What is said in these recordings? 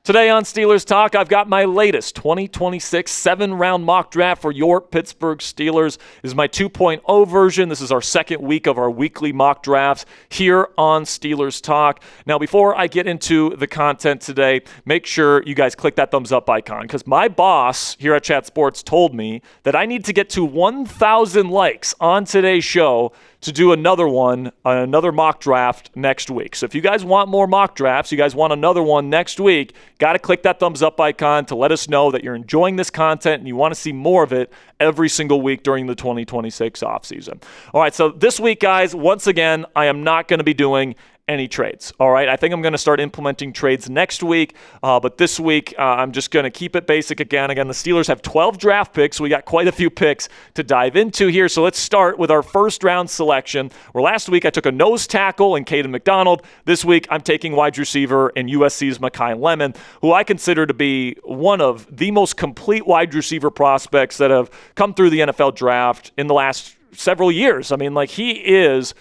Today on Steelers Talk, I've got my latest 2026 7-round mock draft for your Pittsburgh Steelers. This is my 2.0 version. This is our second week of our weekly mock drafts here on Steelers Talk. Now, before I get into the content today, make sure you guys click that thumbs up icon because my boss here at Chat Sports told me that I need to get to 1,000 likes on today's show to do another mock draft next week. So if you guys want more mock drafts, you guys want another one next week, got to click that thumbs up icon to let us know that you're enjoying this content and you want to see more of it every single week during the 2026 offseason. All right, so this week, guys, once again, I am not going to be doing any trades. All right, I think I'm going to start implementing trades next week, but this week I'm just going to keep it basic again. Again, the Steelers have 12 draft picks, so we got quite a few picks to dive into here. So let's start with our first round selection, where last week I took a nose tackle in Kayden McDonald. This week I'm taking wide receiver in USC's Makai, who I consider to be one of the most complete wide receiver prospects that have come through the NFL draft in the last several years. I mean, like, he is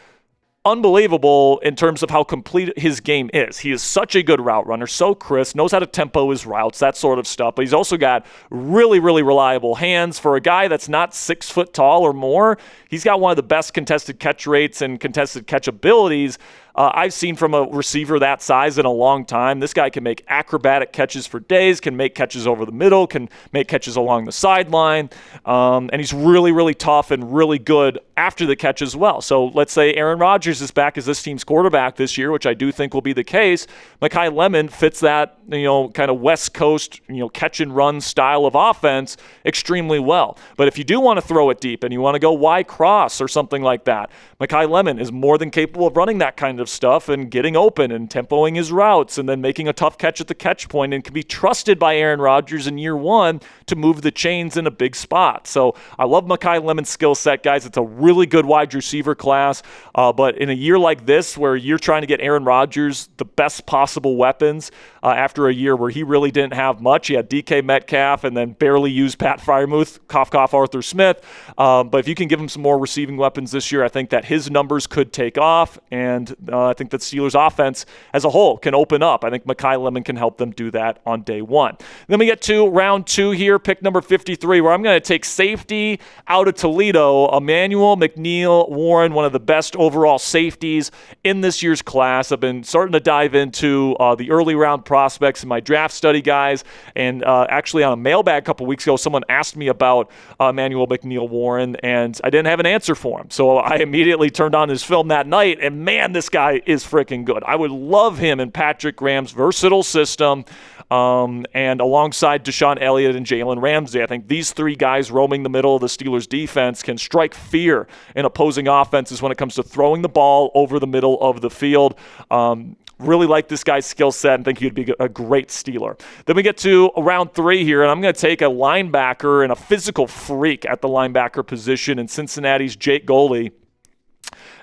unbelievable in terms of how complete his game is. He is such a good route runner, so crisp, knows how to tempo his routes, that sort of stuff. But he's also got really, really reliable hands. For a guy that's not 6 foot tall or more, he's got one of the best contested catch rates and contested catch abilities I've seen from a receiver that size in a long time. This guy can make acrobatic catches for days, can make catches over the middle, can make catches along the sideline, and he's really, really tough and really good after the catch as well. So let's say Aaron Rodgers is back as this team's quarterback this year, which I do think will be the case. Makai fits that, kind of West Coast, catch and run style of offense extremely well. But if you do want to throw it deep and you want to go Y cross or something like that, Makai is more than capable of running that kind of stuff and getting open and tempoing his routes and then making a tough catch at the catch point, and can be trusted by Aaron Rodgers in year one to move the chains in a big spot. So I love Makai skill set, guys. It's a really good wide receiver class, but in a year like this where you're trying to get Aaron Rodgers the best possible weapons after a year where he really didn't have much. He had DK Metcalf and then barely used Pat Freiermuth, cough, Arthur Smith. But if you can give him some more receiving weapons this year, I think that his numbers could take off, and I think that Steelers offense as a whole can open up. I think Makai can help them do that on day one. Then we get to round 2 here, pick number 53, where I'm going to take safety out of Toledo, Emmanuel McNeil-Warren, one of the best overall safeties in this year's class. I've been starting to dive into the early round prospects in my draft study, guys, and actually on a mailbag a couple weeks ago, someone asked me about Emmanuel McNeil-Warren, and I didn't have an answer for him. So I immediately turned on his film that night, and man, this guy is freaking good. I would love him in Patrick Graham's versatile system, and alongside Deshaun Elliott and Jalen Ramsey. I think these three guys roaming the middle of the Steelers defense can strike fear in opposing offenses when it comes to throwing the ball over the middle of the field. Really like this guy's skill set and think he'd be a great Steeler. Then we get to round 3 here, and I'm going to take a linebacker and a physical freak at the linebacker position in Cincinnati's Jake Golday.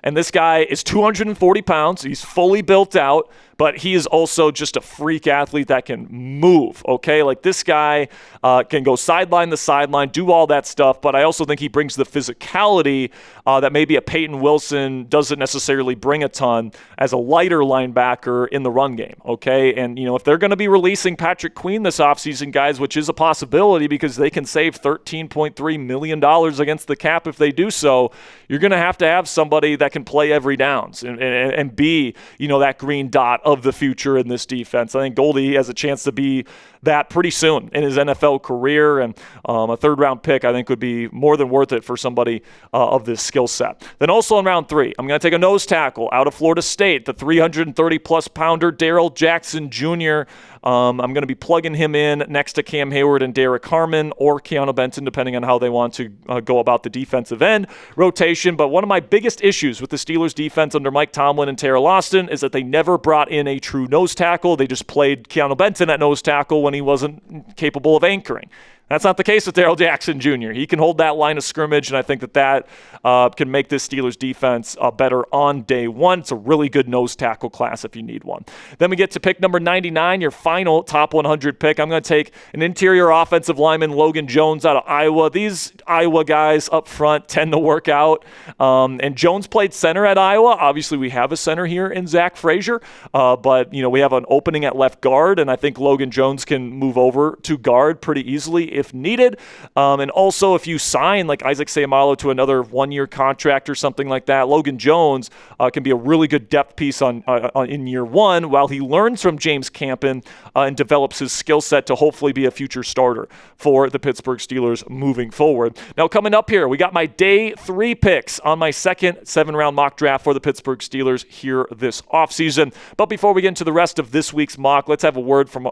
And this guy is 240 pounds. He's fully built out, but he is also just a freak athlete that can move, okay? Like, this guy can go sideline to sideline, do all that stuff, but I also think he brings the physicality that maybe a Peyton Wilson doesn't necessarily bring a ton as a lighter linebacker in the run game, okay? And, if they're going to be releasing Patrick Queen this offseason, guys, which is a possibility because they can save $13.3 million against the cap if they do so, you're going to have somebody that can play every downs and be, that green dot of the future in this defense. I think Golday has a chance to be that pretty soon in his NFL career, and a third-round pick I think would be more than worth it for somebody of this skill set. Then also in round 3, I'm going to take a nose tackle out of Florida State, the 330-plus pounder Darrell Jackson Jr. I'm going to be plugging him in next to Cam Hayward and Derek Harmon or Keanu Benton, depending on how they want to go about the defensive end rotation. But one of my biggest issues with the Steelers defense under Mike Tomlin and Teryl Austin is that they never brought in a true nose tackle. They just played Keanu Benton at nose tackle when he wasn't capable of anchoring. That's not the case with Darrell Jackson Jr. He can hold that line of scrimmage, and I think that can make this Steelers defense better on day one. It's a really good nose tackle class if you need one. Then we get to pick number 99, your final top 100 pick. I'm going to take an interior offensive lineman, Logan Jones out of Iowa. These Iowa guys up front tend to work out. And Jones played center at Iowa. Obviously, we have a center here in Zach Frazier, but we have an opening at left guard, and I think Logan Jones can move over to guard pretty easily if needed. And also, if you sign like Isaac Seumalo to another one-year contract or something like that, Logan Jones can be a really good depth piece in year one while he learns from James Campen and develops his skill set to hopefully be a future starter for the Pittsburgh Steelers moving forward. Now, coming up here, we got my day 3 picks on my second 7-round mock draft for the Pittsburgh Steelers here this offseason. But before we get into the rest of this week's mock, let's have a word from,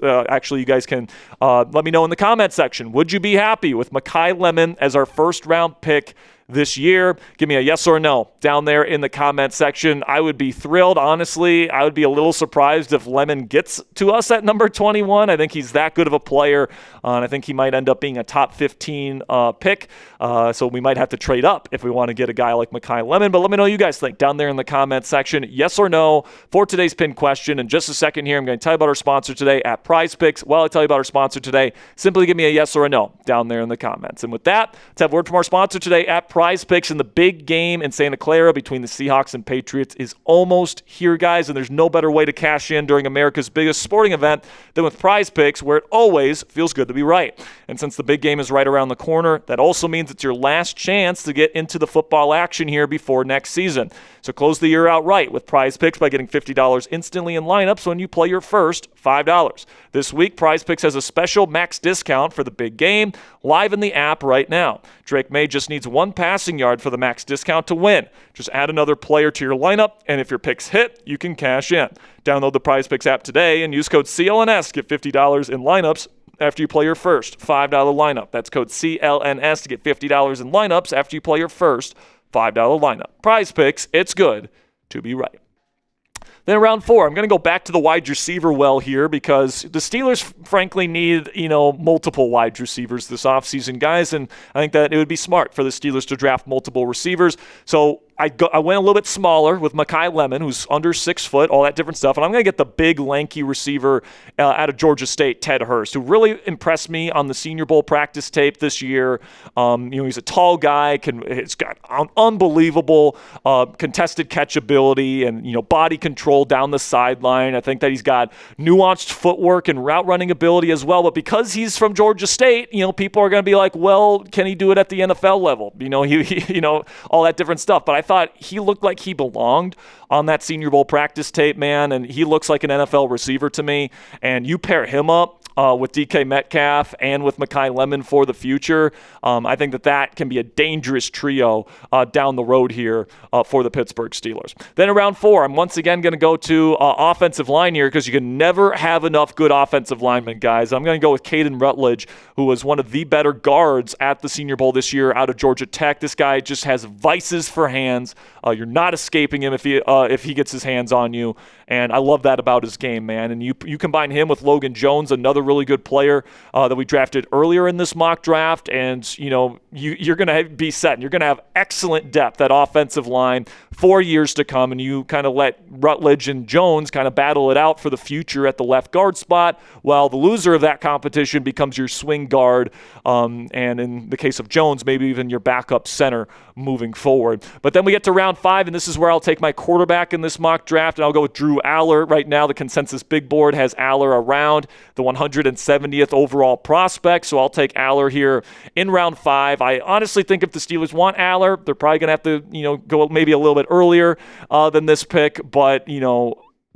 actually, you guys can let me know in the comment section. Would you be happy with Makai Lemon as our first round pick this year? Give me a yes or no down there in the comment section. I would be thrilled, honestly. I would be a little surprised if Lemon gets to us at number 21. I think he's that good of a player, and I think he might end up being a top 15 pick, so we might have to trade up if we want to get a guy like Makai Lemon. But let me know what you guys think down there in the comment section. Yes or no for today's pinned question. In just a second here, I'm going to tell you about our sponsor today at Prize Picks. While I tell you about our sponsor today, simply give me a yes or a no down there in the comments. And with that, let's have a word from our sponsor today at Prize Picks. And the big game in Santa Clara between the Seahawks and Patriots is almost here, guys, and there's no better way to cash in during America's biggest sporting event than with Prize Picks, where it always feels good to be right. And since the big game is right around the corner, that also means it's your last chance to get into the football action here before next season. So close the year out right with Prize Picks by getting $50 instantly in lineups when you play your first $5. This week, Prize Picks has a special max discount for the big game live in the app right now. Drake May just needs one passing yard for the max discount to win. Just add another player to your lineup, and if your picks hit, you can cash in. Download the Prize Picks app today and use code CLNS to get $50 in lineups after you play your first $5 lineup. That's code CLNS to get $50 in lineups after you play your first $5 lineup. Prize Picks, it's good to be right. Then round 4, I'm going to go back to the wide receiver well here because the Steelers, frankly, need, multiple wide receivers this offseason, guys, and I think that it would be smart for the Steelers to draft multiple receivers. So I went a little bit smaller with Makai Lemon, who's under 6 foot, all that different stuff. And I'm going to get the big, lanky receiver out of Georgia State, Ted Hurst, who really impressed me on the Senior Bowl practice tape this year. He's a tall guy. He's got unbelievable contested catch ability and, body control down the sideline. I think that he's got nuanced footwork and route running ability as well. But because he's from Georgia State, people are going to be like, well, can he do it at the NFL level? All that different stuff. But I thought he looked like he belonged on that Senior Bowl practice tape, man, and he looks like an NFL receiver to me. And you pair him up with DK Metcalf and with Makai Lemon for the future, I think that can be a dangerous trio down the road here for the Pittsburgh Steelers. Then in round 4, I'm once again going to go to offensive line here because you can never have enough good offensive linemen, guys. I'm going to go with Kayden Rutledge, who was one of the better guards at the Senior Bowl this year out of Georgia Tech. This guy just has vices for hands. You're not escaping him if he gets his hands on you, and I love that about his game, man. And you combine him with Logan Jones, another really good player that we drafted earlier in this mock draft, and you're going to be set. And you're going to have excellent depth at offensive line for years to come, and you kind of let Rutledge and Jones kind of battle it out for the future at the left guard spot, while the loser of that competition becomes your swing guard, and in the case of Jones, maybe even your backup center moving forward. But then we get to round 5, and this is where I'll take my quarterback in this mock draft, and I'll go with Drew Allar. Right now, the consensus big board has Allar around the 170th overall prospect, so I'll take Allar here in round 5. I honestly think if the Steelers want Allar, they're probably going to have to, go maybe a little bit earlier than this pick, but,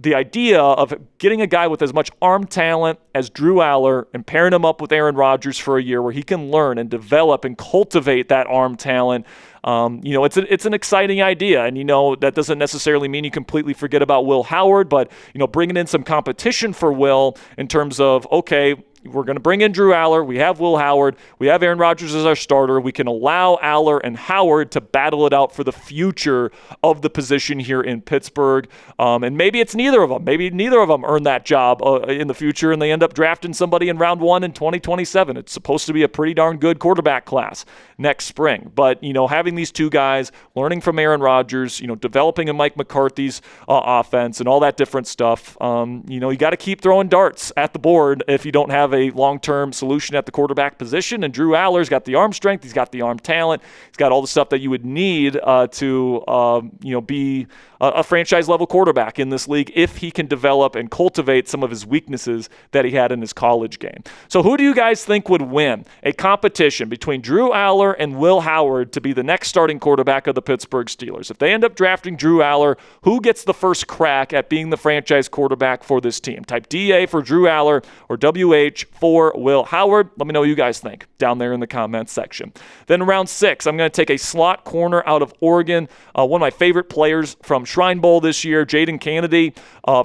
the idea of getting a guy with as much arm talent as Drew Allar and pairing him up with Aaron Rodgers for a year where he can learn and develop and cultivate that arm talent, it's an exciting idea. And, that doesn't necessarily mean you completely forget about Will Howard, but, bringing in some competition for Will in terms of, okay, we're going to bring in Drew Allar. We have Will Howard. We have Aaron Rodgers as our starter. We can allow Allar and Howard to battle it out for the future of the position here in Pittsburgh. And maybe it's neither of them. Maybe neither of them earn that job in the future, and they end up drafting somebody in round 1 in 2027. It's supposed to be a pretty darn good quarterback class next spring. But, having these two guys, learning from Aaron Rodgers, developing in Mike McCarthy's offense and all that different stuff, you got to keep throwing darts at the board if you don't have a long-term solution at the quarterback position. And Drew Allar's got the arm strength. He's got the arm talent. He's got all the stuff that you would need to be a franchise-level quarterback in this league if he can develop and cultivate some of his weaknesses that he had in his college game. So who do you guys think would win a competition between Drew Allar and Will Howard to be the next starting quarterback of the Pittsburgh Steelers? If they end up drafting Drew Allar, who gets the first crack at being the franchise quarterback for this team? Type DA for Drew Allar or WH for Will Howard. Let me know what you guys think down there in the comments section. Then round 6, I'm going to take a slot corner out of Oregon. One of my favorite players from Shrine Bowl this year, Jadon Canady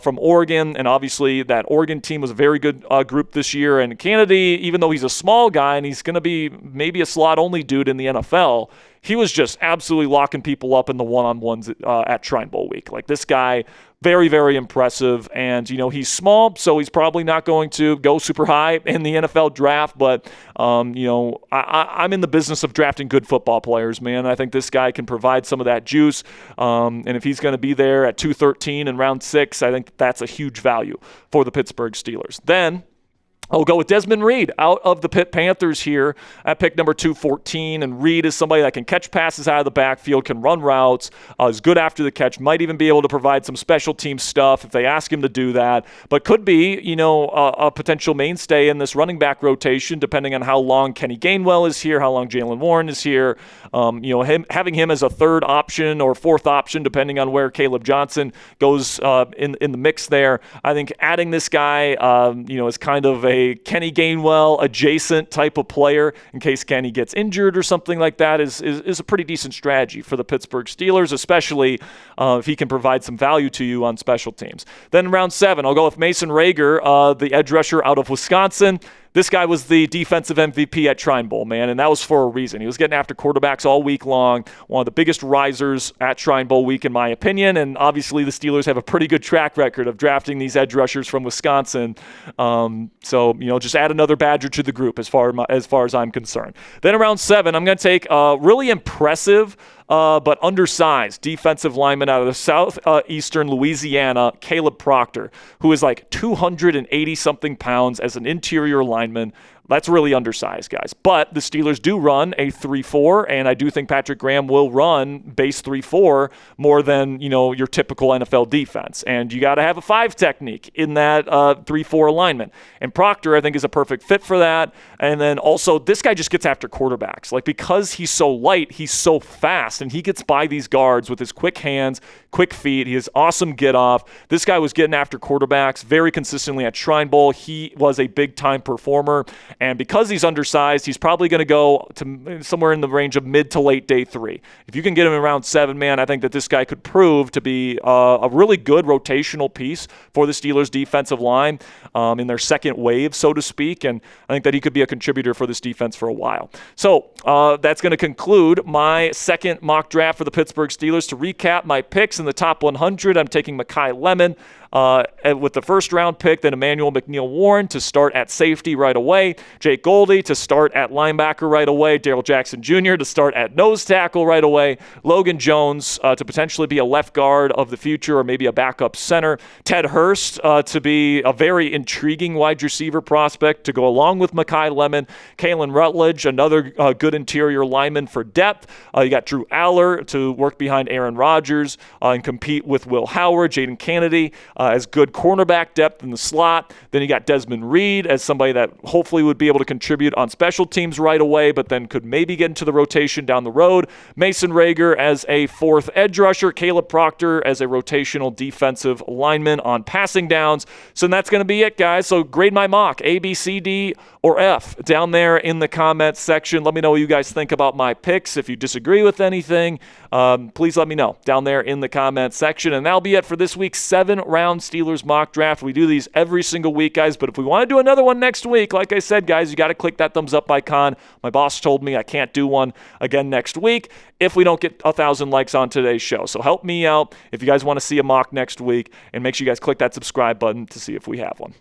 from Oregon. And obviously that Oregon team was a very good group this year. And Canady, even though he's a small guy and he's going to be maybe a slot-only dude in the NFL, he was just absolutely locking people up in the one-on-ones at Shrine Bowl week. Like, this guy, very, very impressive. And, he's small, so he's probably not going to go super high in the NFL draft. But, I'm in the business of drafting good football players, man. I think this guy can provide some of that juice. And if he's going to be there at 213 in round 6, I think that's a huge value for the Pittsburgh Steelers. Then I'll go with Desmond Reid out of the Pitt Panthers here at pick number 214. And Reid is somebody that can catch passes out of the backfield, can run routes, is good after the catch, might even be able to provide some special team stuff if they ask him to do that, but could be, a potential mainstay in this running back rotation depending on how long Kenny Gainwell is here, how long McNeil-Warren is here. Having him as a third option or fourth option depending on where Kaleb Johnson goes in the mix there. I think adding this guy, is kind of a Kenny Gainwell adjacent type of player in case Kenny gets injured or something like that is a pretty decent strategy for the Pittsburgh Steelers, especially if he can provide some value to you on special teams. Then round 7, I'll go with Mason Reiger, the edge rusher out of Wisconsin. This guy was the defensive MVP at Shrine Bowl, man, and that was for a reason. He was getting after quarterbacks all week long, one of the biggest risers at Shrine Bowl week, in my opinion, and obviously the Steelers have a pretty good track record of drafting these edge rushers from Wisconsin. So just add another Badger to the group as far as I'm concerned. Then around 7, I'm going to take a really impressive but undersized defensive lineman out of the southeastern Louisiana, Kaleb Proctor, who is like 280-something pounds as an interior lineman. That's really undersized, guys. But the Steelers do run a 3-4, and I do think Patrick Graham will run base 3-4 more than, your typical NFL defense. And you got to have a 5 technique in that 3-4 alignment. And Proctor, I think, is a perfect fit for that. And then also, this guy just gets after quarterbacks. Like, because he's so light, he's so fast, and he gets by these guards with his quick hands, quick feet. He has awesome get-off. This guy was getting after quarterbacks very consistently at Shrine Bowl. He was a big-time performer. And because he's undersized, he's probably going to go to somewhere in the range of mid to late day 3. If you can get him around 7, man, I think that this guy could prove to be a really good rotational piece for the Steelers' defensive line in their second wave, so to speak. And I think that he could be a contributor for this defense for a while. So that's going to conclude my second mock draft for the Pittsburgh Steelers. To recap my picks in the top 100, I'm taking Makai Lemon with the first-round pick, then Emmanuel McNeil-Warren to start at safety right away, Jake Golday to start at linebacker right away, Darrell Jackson Jr. to start at nose tackle right away, Logan Jones to potentially be a left guard of the future or maybe a backup center, Ted Hurst to be a very intriguing wide receiver prospect to go along with Makai Lemon, Kayden Rutledge, another good interior lineman for depth. You got Drew Allar to work behind Aaron Rodgers and compete with Will Howard, Jadon Canady as good cornerback depth in the slot. Then you got Desmond Reid as somebody that hopefully would be able to contribute on special teams right away, but then could maybe get into the rotation down the road. Mason Reiger as a fourth edge rusher. Kaleb Proctor as a rotational defensive lineman on passing downs. So that's going to be it, guys. So grade my mock, A, B, C, D, or F, down there in the comments section. Let me know what you guys think about my picks. If you disagree with anything, please let me know down there in the comments section. And that'll be it for this week's 7-round Steelers mock draft. We do these every single week, guys, but if we want to do another one next week, like I said, guys, you got to click that thumbs up icon. My boss told me I can't do one again next week if we don't get 1,000 likes on today's show. So help me out if you guys want to see a mock next week, and make sure you guys click that subscribe button to see if we have one.